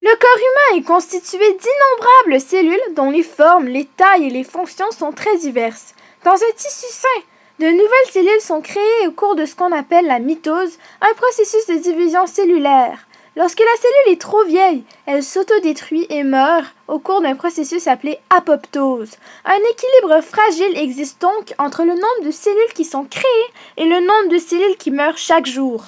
Le corps humain est constitué d'innombrables cellules dont les formes, les tailles et les fonctions sont très diverses. Dans un tissu sain, de nouvelles cellules sont créées au cours de ce qu'on appelle la mitose, un processus de division cellulaire. Lorsque la cellule est trop vieille, elle s'autodétruit et meurt au cours d'un processus appelé apoptose. Un équilibre fragile existe donc entre le nombre de cellules qui sont créées et le nombre de cellules qui meurent chaque jour.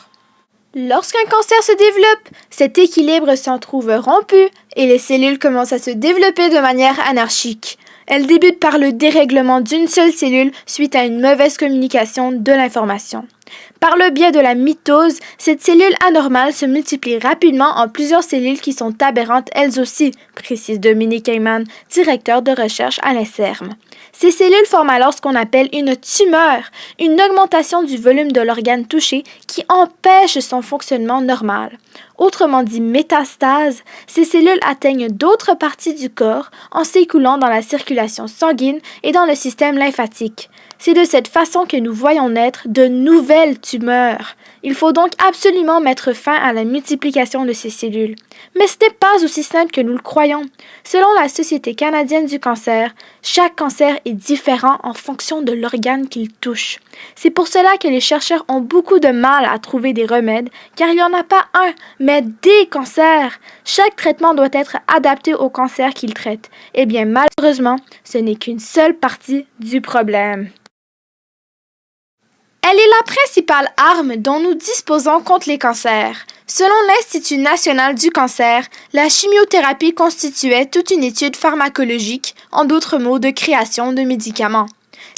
Lorsqu'un cancer se développe, cet équilibre s'en trouve rompu et les cellules commencent à se développer de manière anarchique. Elles débutent par le dérèglement d'une seule cellule suite à une mauvaise communication de l'information. Par le biais de la mitose, cette cellule anormale se multiplie rapidement en plusieurs cellules qui sont aberrantes elles aussi, précise Dominique Heyman, directeur de recherche à l'INSERM. Ces cellules forment alors ce qu'on appelle une tumeur, une augmentation du volume de l'organe touché qui empêche son fonctionnement normal. Autrement dit métastase, ces cellules atteignent d'autres parties du corps en s'écoulant dans la circulation sanguine et dans le système lymphatique. C'est de cette façon que nous voyons naître de nouvelles tumeurs. Il faut donc absolument mettre fin à la multiplication de ces cellules. Mais ce n'est pas aussi simple que nous le croyons. Selon la Société canadienne du cancer, chaque cancer est différent en fonction de l'organe qu'il touche. C'est pour cela que les chercheurs ont beaucoup de mal à trouver des remèdes, car il n'y en a pas un, mais des cancers. Chaque traitement doit être adapté au cancer qu'il traite. Eh bien, malheureusement, ce n'est qu'une seule partie du problème. Elle est la principale arme dont nous disposons contre les cancers. Selon l'Institut national du cancer, la chimiothérapie constituait toute une étude pharmacologique, en d'autres mots, de création de médicaments.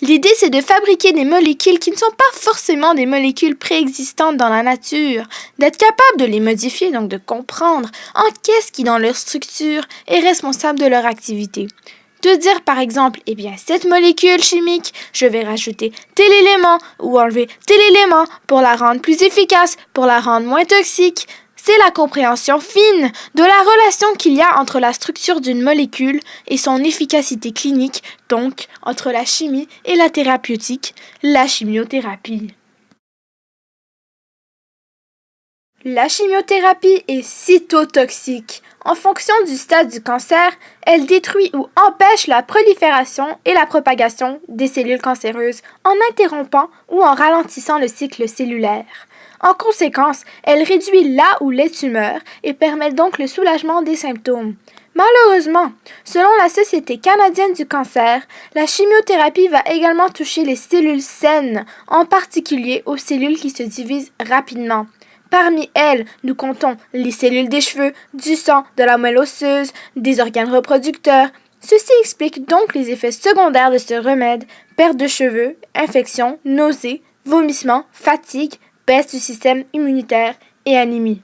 L'idée, c'est de fabriquer des molécules qui ne sont pas forcément des molécules préexistantes dans la nature, d'être capable de les modifier, donc de comprendre en qu'est-ce qui, dans leur structure, est responsable de leur activité. De dire par exemple, eh bien, cette molécule chimique, je vais rajouter tel élément ou enlever tel élément pour la rendre plus efficace, pour la rendre moins toxique. C'est la compréhension fine de la relation qu'il y a entre la structure d'une molécule et son efficacité clinique, donc entre la chimie et la thérapeutique, la chimiothérapie. La chimiothérapie est cytotoxique. En fonction du stade du cancer, elle détruit ou empêche la prolifération et la propagation des cellules cancéreuses en interrompant ou en ralentissant le cycle cellulaire. En conséquence, elle réduit la ou les tumeurs et permet donc le soulagement des symptômes. Malheureusement, selon la Société canadienne du cancer, la chimiothérapie va également toucher les cellules saines, en particulier aux cellules qui se divisent rapidement. Parmi elles, nous comptons les cellules des cheveux, du sang, de la moelle osseuse, des organes reproducteurs. Ceci explique donc les effets secondaires de ce remède: perte de cheveux, infections, nausées, vomissements, fatigue, baisse du système immunitaire et anémie.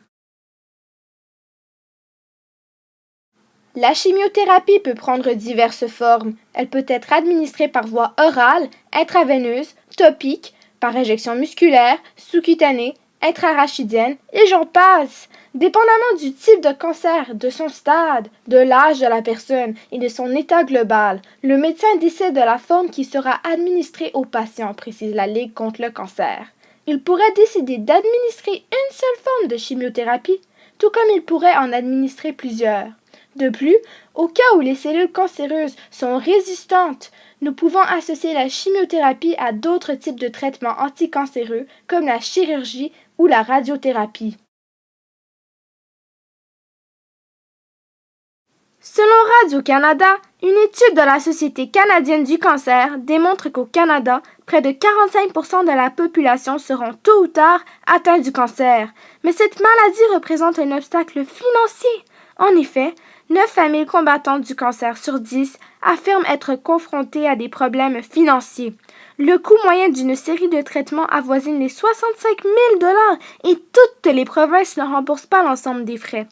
La chimiothérapie peut prendre diverses formes. Elle peut être administrée par voie orale, intraveineuse, topique, par injection musculaire, sous-cutanée, intrarachidienne et j'en passe. Dépendamment du type de cancer, de son stade, de l'âge de la personne et de son état global, le médecin décide de la forme qui sera administrée au patient, précise la Ligue contre le cancer. Il pourrait décider d'administrer une seule forme de chimiothérapie, tout comme il pourrait en administrer plusieurs. De plus, au cas où les cellules cancéreuses sont résistantes, nous pouvons associer la chimiothérapie à d'autres types de traitements anticancéreux comme la chirurgie ou la radiothérapie. Selon Radio-Canada, une étude de la Société canadienne du cancer démontre qu'au Canada, près de 45% de la population seront tôt ou tard atteints du cancer. Mais cette maladie représente un obstacle financier. En effet, 9 familles combattantes du cancer sur 10 affirment être confrontées à des problèmes financiers. Le coût moyen d'une série de traitements avoisine les 65 000 $ et toutes les provinces ne remboursent pas l'ensemble des frais.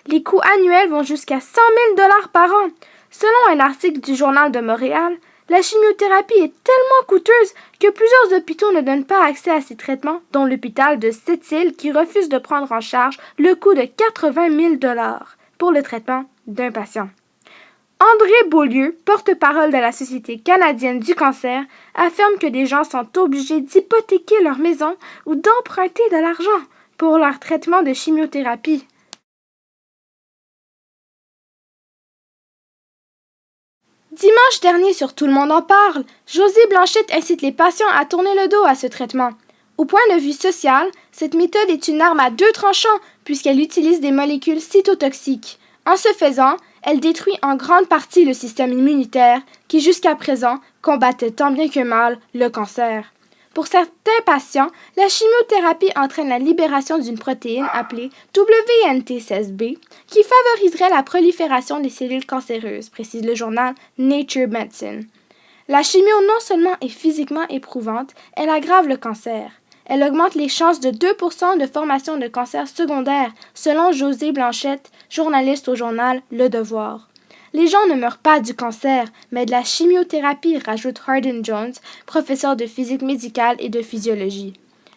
Les coûts annuels vont jusqu'à 100 000 $ par an. Selon un article du Journal de Montréal, la chimiothérapie est tellement coûteuse que plusieurs hôpitaux ne donnent pas accès à ces traitements, dont l'hôpital de Sept-Îles qui refuse de prendre en charge le coût de 80 000 $ pour le traitement d'un patient. André Beaulieu, porte-parole de la Société canadienne du cancer, affirme que des gens sont obligés d'hypothéquer leur maison ou d'emprunter de l'argent pour leur traitement de chimiothérapie. Dimanche dernier sur Tout le monde en parle, Josée Blanchette incite les patients à tourner le dos à ce traitement. Au point de vue social, cette méthode est une arme à deux tranchants puisqu'elle utilise des molécules cytotoxiques. En ce faisant, elle détruit en grande partie le système immunitaire qui jusqu'à présent combattait tant bien que mal le cancer. Pour certains patients, la chimiothérapie entraîne la libération d'une protéine appelée WNT16B qui favoriserait la prolifération des cellules cancéreuses, précise le journal Nature Medicine. La chimio non seulement est physiquement éprouvante, elle aggrave le cancer. Elle augmente les chances de 2% de formation de cancer secondaire, selon Josée Blanchette, journaliste au journal Le Devoir. Les gens ne meurent pas du cancer, mais de la chimiothérapie, rajoute Hardin Jones, professeur de physique médicale et de physiologie.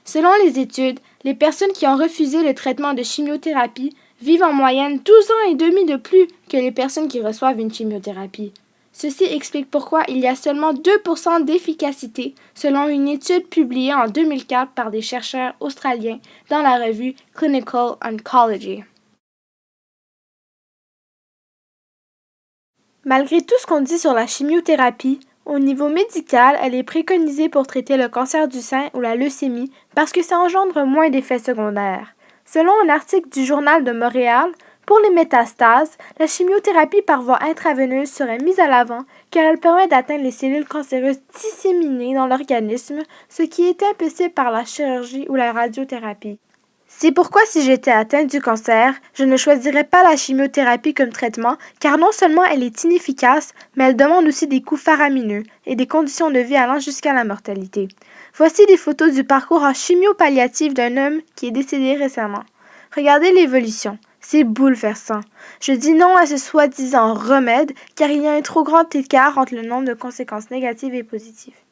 Selon les études, les personnes qui ont refusé le traitement de chimiothérapie vivent en moyenne 12 ans et demi de plus que les personnes qui reçoivent une chimiothérapie. Ceci explique pourquoi il y a seulement 2% d'efficacité selon une étude publiée en 2004 par des chercheurs australiens dans la revue Clinical Oncology. Malgré tout ce qu'on dit sur la chimiothérapie, au niveau médical, elle est préconisée pour traiter le cancer du sein ou la leucémie parce que ça engendre moins d'effets secondaires. Selon un article du Journal de Montréal, pour les métastases, la chimiothérapie par voie intraveineuse serait mise à l'avant car elle permet d'atteindre les cellules cancéreuses disséminées dans l'organisme, ce qui est impossible par la chirurgie ou la radiothérapie. C'est pourquoi si j'étais atteinte du cancer, je ne choisirais pas la chimiothérapie comme traitement car non seulement elle est inefficace, mais elle demande aussi des coûts faramineux et des conditions de vie allant jusqu'à la mortalité. Voici des photos du parcours en chimio-palliative d'un homme qui est décédé récemment. Regardez l'évolution. C'est bouleversant. Je dis non à ce soi-disant remède car il y a un trop grand écart entre le nombre de conséquences négatives et positives.